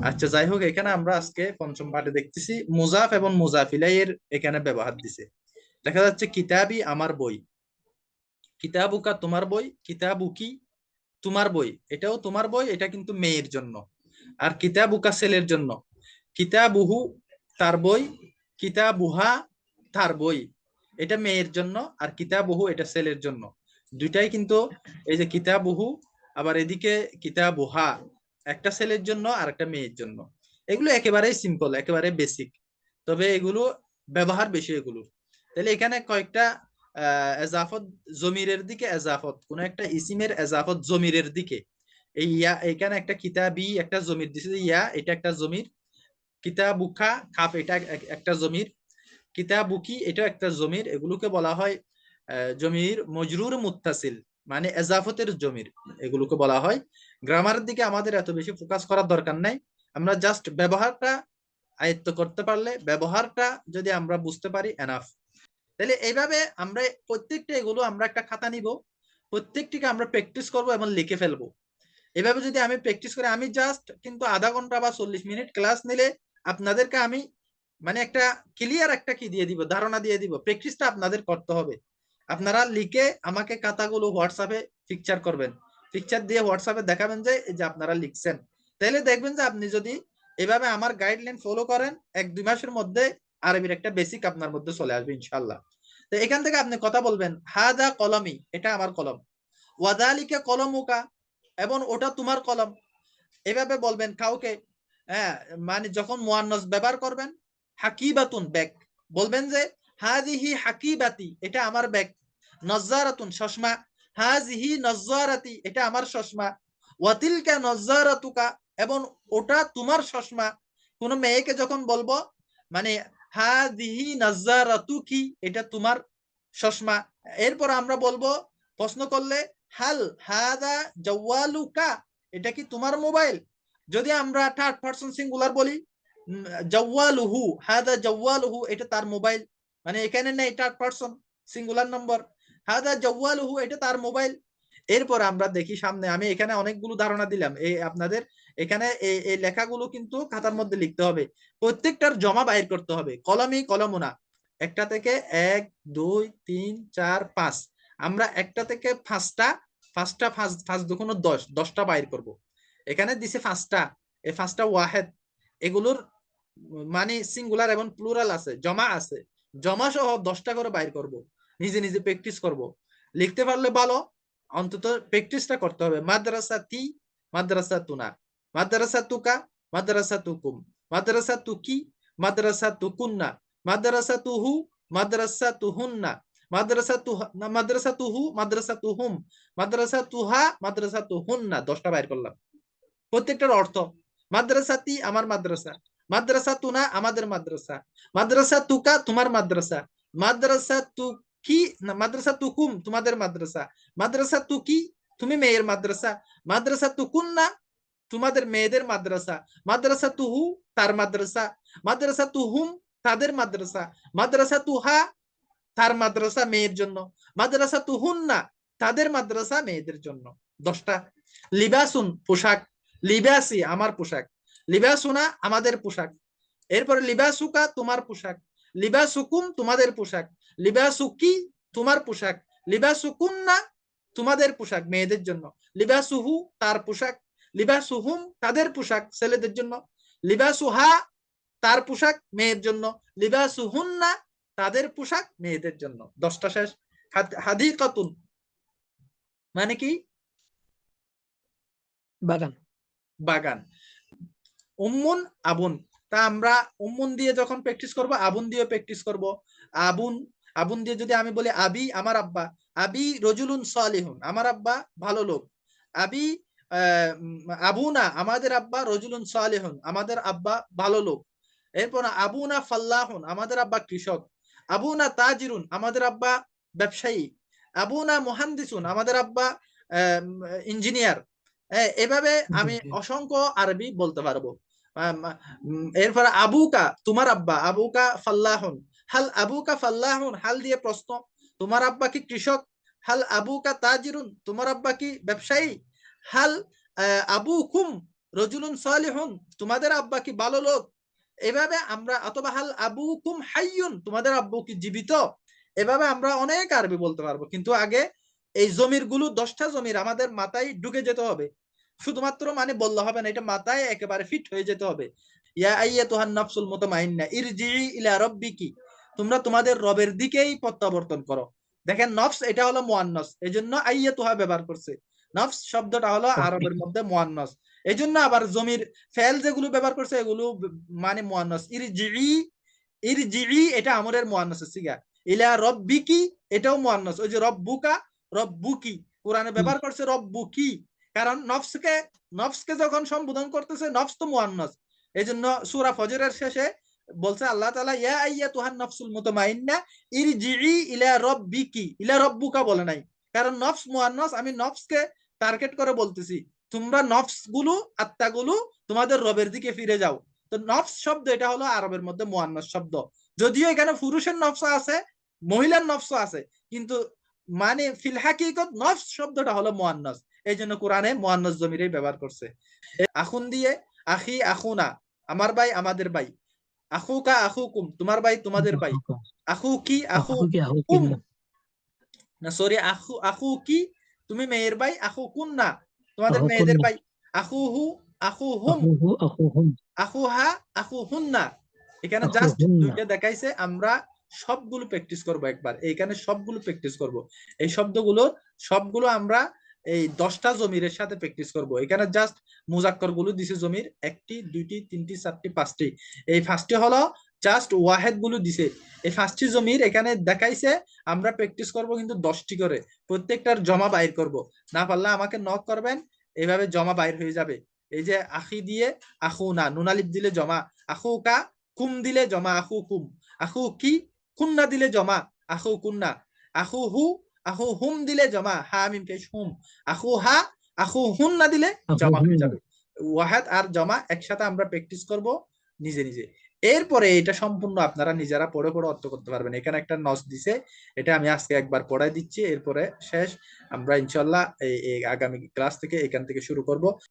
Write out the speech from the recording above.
আচ্ছা, যাই হোক, এখানে আমরা আজকে পঞ্চম পাঠে দেখতেছি মুজাফ এবং মুজাফ ইলাইহির এখানে ব্যবহার দিছে। দেখা যাচ্ছে কিতাবি আমার বই, কিতাবুকা তোমার বই, কিতাবুকি তোমার বই, এটাও তোমার বই, এটা কিন্তু মেয়ের জন্য। আর কিতাবুকা ছেলের জন্য, কিতাবুহু তার বই, কিতাবুহা তার বই, এটা মেয়ের জন্য। আর কিতাবুহু এটা ছেলের জন্য। দুইটাই কিন্তু, এই যে কিতাবুহু, আবার এদিকে কিতাবুহা, একটা ছেলের জন্য আর একটা মেয়ের জন্য। এগুলো একেবারেই সিম্পল, একেবারে বেসিক, তবে এগুলো ব্যবহার বেশি এগুলো। তাহলে এখানে কয়েকটা এজাফত, জমিরের দিকে এজাফত, কোন একটা ইসিমের এজাফত জমিরের দিকে। এই ইয়া, এখানে একটা কিতাবি একটা জমির দিছে, ইয়া এটা একটা জমির, কিতাবুখা খাপ এটা একটা জমির, কিতাবুকি এটা একটা জমির। এগুলোকে বলা হয় জমির মজরুর মুত্তাসিল, মানে এজাফতের জমির, এগুলোকে বলা হয়। গ্রামারের দিকে আমাদের এত বেশি ফোকাস করার দরকার নাই, আমরা জাস্ট ব্যবহারটা আয়ত্ত করতে পারলে, ব্যবহারটা যদি আমরা বুঝতে পারি, এনাফ। তাহলে এইভাবে আমরা প্রত্যেকটা, এগুলো আমরা একটা খাতা নিব, প্রত্যেকটিকে আমরা প্র্যাকটিস করব এবং লিখে ফেলবো। এভাবে যদি আমি প্র্যাকটিস করি, আমি জাস্ট কিন্তু আধা ঘন্টা বা 40 মিনিট ক্লাস নিলে আপনাদেরকে আমি মানে একটা ক্লিয়ার একটা কি দিয়ে দিব, ধারণা দিয়ে দিব। প্র্যাকটিসটা আপনাদের করতে হবে। আপনারা লিখে আমাকে খাতাগুলো হোয়াটসঅ্যাপে পিকচার করবেন, পিকচার দিয়ে হোয়াটসঅ্যাপে দেখাবেন যে এই যে আপনারা লিখছেন। তাহলে দেখবেন যে আপনি যদি এভাবে আমার গাইডলাইন ফলো করেন, 1-2 মাসের মধ্যে আরবির একটা বেসিক আপনার মধ্যে চলে আসবে ইনশাল্লাহ। তো এখান থেকে আপনি কথা বলবেন, হাদা কলমি, এটা আমার কলম, ওয়াদালিকা কলমুকা, এবং ওটা তোমার কলম। এভাবে বলবেন কাউকে। হ্যাঁ, মানে যখন মুয়ান্নাস ব্যবহার করবেন, হাকিবাতুন ব্যাগ, বলবেন যে হাজিহি হাকিবাতি, এটা আমার ব্যাগ। নজ্জারাতুন চশমা, হাজিহি নজ্জারাতি, এটা আমার চশমা। ওয়াতিলকা নজ্জারাতুকা, এবং ওটা তোমার চশমা। কোন মেয়েকে যখন বলবো, মানে হাজিহি নজ্জারাতুকি, এটা তোমার চশমা। এরপর আমরা বলবো, প্রশ্ন করলে, হাল হাদা জাওয়ালুকা, এটা কি তোমার মোবাইল? যদি আমরা থার্ড পারসন সিঙ্গুলার বলি, জাওয়ালুহু, হাদা জাওয়ালুহু, এটা তার মোবাইল। মানে এখানে নেই থার্ড পারসন সিঙ্গুলার নম্বর, হাদা জাওয়ালুহু, এটা তার মোবাইল। এরপর আমরা দেখি সামনে, আমি এখানে অনেকগুলো ধারণা দিলাম, এই আপনাদের এখানে এই লেখাগুলো কিন্তু খাতার মধ্যে লিখতে হবে, প্রত্যেকটার জমা বাইর করতে হবে, কলমই কলমুনা। একটা থেকে 1 2 3 4 5, আমরা একটা থেকে পাঁচটা, পাঁচটা পাঁচ পাঁচ দুগুণ 10, 10টা বাইর করব। এখানে দিছে পাঁচটা, এই পাঁচটা ওয়াহেদ, এগুলোর মানে সিঙ্গুলার এবং প্লুরাল আছে, জমা আছে, জমা সহ 10টা করে বাইর করব। নিজে নিজে প্র্যাকটিস করব, লিখতে পারলে ভালো, অন্তত প্র্যাকটিসটা করতে হবে। মাদ্রাসা তি, মাদ্রাসা তুনা, মাদ্রাসা তুকা, মাদ্রাসা তুকুম, মাদ্রাসা তুকি, মাদ্রাসা তুকুন্না, মাদ্রাসা তুহু, মাদ্রাসা তুহুন্না, মাদ্রাসা তুহা, মাদ্রাসা তুহু, মাদ্রাসা তুহুম, মাদ্রাসা তুহা, মাদ্রাসা তুহুন্না। 10টা বাইর করলাম, প্রত্যেকটার অর্থ। মাদ্রাসাতি আমার মাদ্রাসা, মাদ্রাসা তুনা আমাদের মাদ্রাসা, মাদ্রাসা তুকা তোমার মাদ্রাসা, মাদ্রাসা তুকি না, মাদ্রাসা তুকুম তোমাদের মাদ্রাসা, মাদ্রাসা তুকি তুমি মেয়ের মাদ্রাসা, মাদ্রাসা তুকুন্না তোমাদের মেয়েদের মাদ্রাসা, মাদ্রাসা তুহু তার মাদ্রাসা, মাদ্রাসা তুহুম তাদের মাদ্রাসা, মাদ্রাসা তুহা তার মাদ্রাসা মেয়ের জন্য, মাদ্রাসা তুহুন্না তাদের মাদ্রাসা মেয়েদের জন্য। 10টা। লিবাসুন পোশাক, লিবাসি আমার পোশাক, লিবাসুনা আমাদের পোশাক। এরপরে লিবাসুকা তোমার পোশাক, লিবাসুকুম তোমাদের পোশাক, লিবাসুকি তোমার পোশাক, লিবাসুকুন্না তোমাদের পোশাক মেয়েদের জন্য, লিবাসুহু তার পোশাক, লিবাসুহুম তাদের পোশাক ছেলেদের জন্য, লিবাসুহা তার পোশাক মেয়ের জন্য, লিবাসুহুন্না তাদের পোশাক মেয়েদের জন্য। 10টা শেষ। হাদিকাতুন মানে কি? বাগান। বাগান। উম্মুন আবুন, তা আমরা উম্মুন দিয়ে যখন প্র্যাকটিস করব, আবুন দিয়ে প্র্যাকটিস করব। আবুন, আবুন দিয়ে যদি আমি বলি আবি আমার আব্বা, আবি রজুলুন সালিহুন, আমার আব্বা ভালো লোক। আবি আবুনা আমাদের আব্বা, রজুলুন সালিহুন আমাদের আব্বা ভালো লোক। এরপর আবুনা ফাল্লাহুন আমাদের আব্বা কৃষক, আবুনা তাজিরুন আমাদের আব্বা ব্যবসায়ী, আবুনা মুহান্দিসুন আমাদের আব্বা ইঞ্জিনিয়ার। এভাবে জি আমি জি। অসংখ্য আরবি বলতে পারবো। এরপরে আবুকা তোমার আব্বা, আবুকা ফাল্লাহুন, হাল আবুকা ফাল্লাহুন, হাল দিয়ে প্রশ্ন, তোমার আব্বা কি কৃষক? হাল আবুকা তাজিরুন, তোমার আব্বা কি ব্যবসায়ী? হাল আবুকুম রজুলুন সালিহুন, তোমাদের আব্বা কি ভালো লোক। এভাবে আমরা, অথবা হাল আবুকুম হাইয়ুন, তোমাদের আব্বু কি জীবিত। এভাবে আমরা অনেক আরবি বলতে পারবো, কিন্তু আগে এই জমির গুলো 10টা জমির আমাদের মাথায় ঢুকে যেতে হবে। শুধুমাত্র মানে বললে হবে না, এটা মাথায় একেবারে ফিট হয়ে যেতে হবে। ইয়া আইয়াতুহান নাফসুল মুতমাইন্না ইরজিই ইলা রাব্বিকি, তোমরা তোমাদের রবের দিকেই প্রত্যাবর্তন করো। দেখেন নফস এটা হলো মুয়ান্নাস, এজন্য আইয়াতুহা ব্যবহার করছে। নফস শব্দটা হলো আরবের মধ্যে মুয়ান্নাস, এজন্য আবার জমির ফেল যেগুলো ব্যবহার করছে এগুলো মানে মুয়ান্নাস। ইরজিই, ইরজিই এটা আমরের মুয়ান্নাসের সিগা। ইলা রাব্বিকি এটাও মুয়ান্নাস, ওই যে রব্বুকা, রব্বুকি কোরআনে ব্যবহার করছে রব্বুকি, কারণ নফসকে, নফসকে যখন সম্বোধন করতেছে, নফস তো মুয়ান্নাস। এইজন্য সূরা ফজরের শেষে বলছে আল্লাহ তাআলা ইয়া আইয়াতুহান নাফসুল মুতমাইন্না ইরজিই ইলা রাব্বিকি, ইলা রাব্বুকা বলে নাই, কারণ নফস মুয়ান্নাস, আমি নফসকে টার্গেট করে বলতেছি, তোমরা নফস গুলো, আত্মাগুলো তোমাদের রবের দিকে ফিরে যাও। তো নফস শব্দ এটা হলো আরবের মধ্যে মুয়ান্নাস শব্দ, যদিও এখানে পুরুষের নফস আছে, মহিলার নফস আছে, কিন্তু মানে ফিল হাকিকত নফস শব্দটা হলো মুয়ান্নাস, এই জন্য কোরআনে মুয়ান্নাস জমিরেই ব্যবহার করছে। আখুন দিয়ে আখি আখুনা, আমার ভাই আমাদের ভাই। আখুকা আখুকুম, তোমার ভাই তোমাদের ভাই। আখু কি আখু কুম, না সরি, আখু আখু কি তুমি মেয়ের ভাই, আখু কুন না তোমাদের মেয়েদের ভাই। আখু হু আখু হুম, আখু হা আখু হুন না। এখানে জাস্ট দুইটা দেখাইছে, আমরা সবগুলো প্র্যাকটিস করব একবার, এইখানে সবগুলো প্র্যাকটিস করব। এই শব্দগুলো সবগুলো আমরা এই 10টা জমিরের সাথে প্র্যাকটিস করব। এখানে জাস্ট মুজাক্কর গুলো দিছে জমির, একটি দুইটি তিনটি চারটি পাঁচটি, এই ফার্স্টে হলো জাস্ট ওয়াহেদ গুলো দিছে, এই ফার্স্টটি জমির এখানে দেখাইছে। আমরা প্র্যাকটিস করব কিন্তু 10টি করে, প্রত্যেকটার জমা বাইর করব। না পারলে আমাকে নক করবেন, এইভাবে জমা বাইর হয়ে যাবে। এই যে আখি দিয়ে আখু না, নুনালিপ দিলে জমা, আখু কা কুম দিলে জমা, আখু কুম। আখু কি কুন্না দিলে জমা, আখু কুন্না। আখু হু আখু হুম দিলে জমা, হা মিম পেশ হুম। আখু হা আখু হুন না দিলে জমা হয়ে যাবে। ওয়াহাদ আর জমা একসাথে আমরা প্র্যাকটিস করব নিজে নিজে। এরপরে এটা সম্পূর্ণ আপনারা নিজেরা পড়ে পড়ে অর্থ করতে পারবেন। এখানে একটা নস দিছে, এটা আমি আজকে একবার পড়াই দিচ্ছি, এরপরে শেষ। আমরা ইনশাল্লাহ এই আগামী ক্লাস থেকে এখান থেকে শুরু করব।